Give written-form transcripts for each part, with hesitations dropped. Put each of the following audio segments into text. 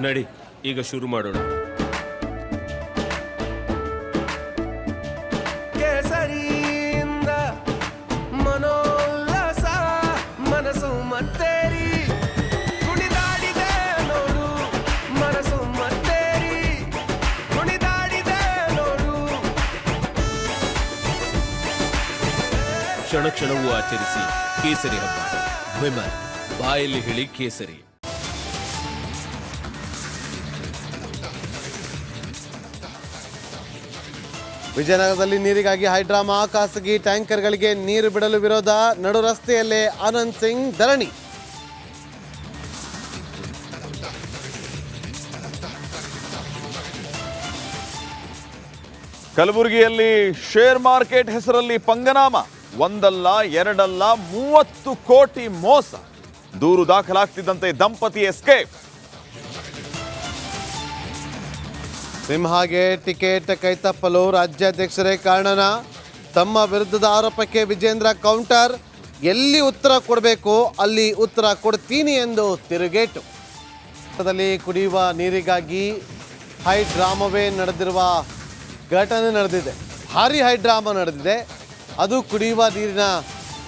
ನಡಿ ಈಗ ಶುರು ಮಾಡೋಣ. ಕೇಸರಿಯಿಂದ ಮನೋಲ್ಲಾಸ ಮನಸ್ಸು ಮತ್ತೇರಿ ಕುಣಿದಾಡಿದೆ ನೋಡು, ಮನಸ್ಸು ಮತ್ತೇರಿ ಕುಣಿದಾಡಿದೆ ನೋಡು. ಕ್ಷಣ ಕ್ಷಣವೂ ಆಚರಿಸಿ ಕೇಸರಿ ಹಬ್ಬ. ವಿಮಲ್, ಬಾಯಲ್ಲಿ ಹೇಳಿ ಕೇಸರಿ. ವಿಜಯನಗರದಲ್ಲಿ ನೀರಿಗಾಗಿ ಹೈಡ್ರಾಮಾ, ಖಾಸಗಿ ಟ್ಯಾಂಕರ್ಗಳಿಗೆ ನೀರು ಬಿಡಲು ವಿರೋಧ, ನಡು ರಸ್ತೆಯಲ್ಲೇ ಆನಂದ್ ಸಿಂಗ್ ಧರಣಿ. ಕಲಬುರಗಿಯಲ್ಲಿ ಶೇರ್ ಮಾರ್ಕೆಟ್ ಹೆಸರಲ್ಲಿ ಪಂಗನಾಮ, ಒಂದಲ್ಲ ಎರಡಲ್ಲ 30 ಕೋಟಿ ಮೋಸ. ದೂರು ದಾಖಲಾಗ್ತಿದ್ದಂತೆ ದಂಪತಿ ಎಸ್ಕೇಪ್. ಸಿಂಹಾಗೆ ಟಿಕೆಟ್ ಕೈತಪ್ಪಲು ರಾಜ್ಯಾಧ್ಯಕ್ಷರೇ ಕಾರಣನ, ತಮ್ಮ ವಿರುದ್ಧದ ಆರೋಪಕ್ಕೆ ವಿಜೇಂದ್ರ ಕೌಂಟರ್, ಎಲ್ಲಿ ಉತ್ತರ ಕೊಡಬೇಕು ಅಲ್ಲಿ ಉತ್ತರ ಕೊಡ್ತೀನಿ ಎಂದು ತಿರುಗೇಟು. ಕುಡಿಯುವ ನೀರಿಗಾಗಿ ಹೈಡ್ರಾಮವೇ ನಡೆದಿರುವ ಘಟನೆ ನಡೆದಿದೆ. ಭಾರಿ ಹೈಡ್ರಾಮಾ ನಡೆದಿದೆ. ಅದು ಕುಡಿಯುವ ನೀರಿನ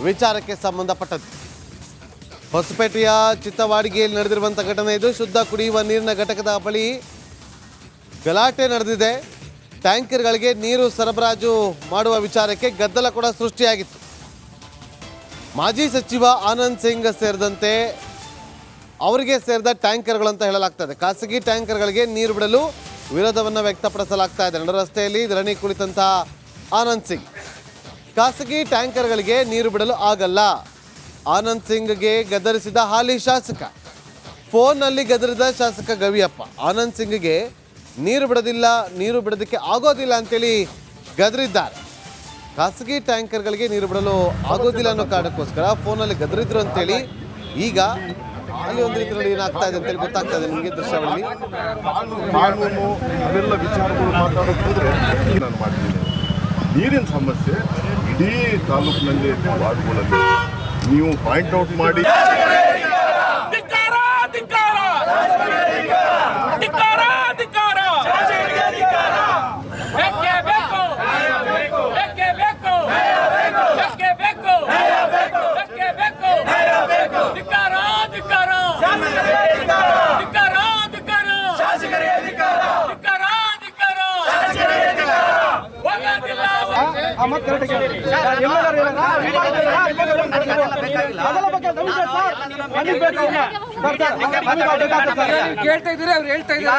ವಿಚಾರಕ್ಕೆ ಸಂಬಂಧಪಟ್ಟದ್ದು. ಹೊಸಪೇಟೆಯ ಚಿತ್ತವಾಡಿಗೆಯಲ್ಲಿ ನಡೆದಿರುವಂಥ ಘಟನೆ ಇದು. ಶುದ್ಧ ಕುಡಿಯುವ ನೀರಿನ ಘಟಕದ ಬಳಿ ಗಲಾಟೆ ನಡೆದಿದೆ. ಟ್ಯಾಂಕರ್ಗಳಿಗೆ ನೀರು ಸರಬರಾಜು ಮಾಡುವ ವಿಚಾರಕ್ಕೆ ಗದ್ದಲ ಕೂಡ ಸೃಷ್ಟಿಯಾಗಿತ್ತು. ಮಾಜಿ ಸಚಿವ ಆನಂದ್ ಸಿಂಗ್ ಸೇರಿದಂತೆ ಅವರಿಗೆ ಸೇರಿದ ಟ್ಯಾಂಕರ್ಗಳು ಅಂತ ಹೇಳಲಾಗ್ತದೆ. ಖಾಸಗಿ ಟ್ಯಾಂಕರ್ಗಳಿಗೆ ನೀರು ಬಿಡಲು ವಿರೋಧವನ್ನು ವ್ಯಕ್ತಪಡಿಸಲಾಗ್ತಾ ಇದೆ. ನಡು ರಸ್ತೆಯಲ್ಲಿ ಧರಣಿ ಕುಳಿತಂತಹ ಆನಂದ್ ಸಿಂಗ್, ಖಾಸಗಿ ಟ್ಯಾಂಕರ್ಗಳಿಗೆ ನೀರು ಬಿಡಲು ಆಗಲ್ಲ. ಆನಂದ್ ಸಿಂಗ್ಗೆ ಗದರಿಸಿದ ಹಾಲಿ ಶಾಸಕ, ಫೋನ್ನಲ್ಲಿ ಗದರಿದ ಶಾಸಕ ಗವಿಯಪ್ಪ. ಆನಂದ್ ಸಿಂಗ್ಗೆ ನೀರು ಬಿಡೋದಕ್ಕೆ ಆಗೋದಿಲ್ಲ ಅಂತೇಳಿ ಗದರಿದ್ದಾರೆ. ಖಾಸಗಿ ಟ್ಯಾಂಕರ್ಗಳಿಗೆ ನೀರು ಬಿಡಲು ಆಗೋದಿಲ್ಲ ಅನ್ನೋ ಕಾರಣಕ್ಕೋಸ್ಕರ ಫೋನಲ್ಲಿ ಗದರಿದ್ರು ಅಂತೇಳಿ ಈಗ ಅಲ್ಲಿ ಒಂದು ರೀತಿಯಲ್ಲಿ ಏನಾಗ್ತಾ ಇದೆ ಅಂತೇಳಿ ಗೊತ್ತಾಗ್ತಾ ಇದೆ ನಿಮಗೆ ದೃಶ್ಯಾವಳಿ. ಕಾನೂನು ಅವೆಲ್ಲ ವಿಚಾರಗಳು ಮಾತಾಡೋದಿದ್ರೆ ನಾನು ಮಾಡ್ತೀನಿ. ನೀರಿನ ಸಮಸ್ಯೆ ಇಡೀ ತಾಲೂಕಿನಲ್ಲಿ ವಾರ್ಡ್ಗಳಲ್ಲಿ ನೀವು ಪಾಯಿಂಟ್ ಔಟ್ ಮಾಡಿ ಕೇಳ್ತಾ ಇದ್ದೀರಾ, ಅವ್ರು ಹೇಳ್ತಾ ಇದ್ದಾರೆ.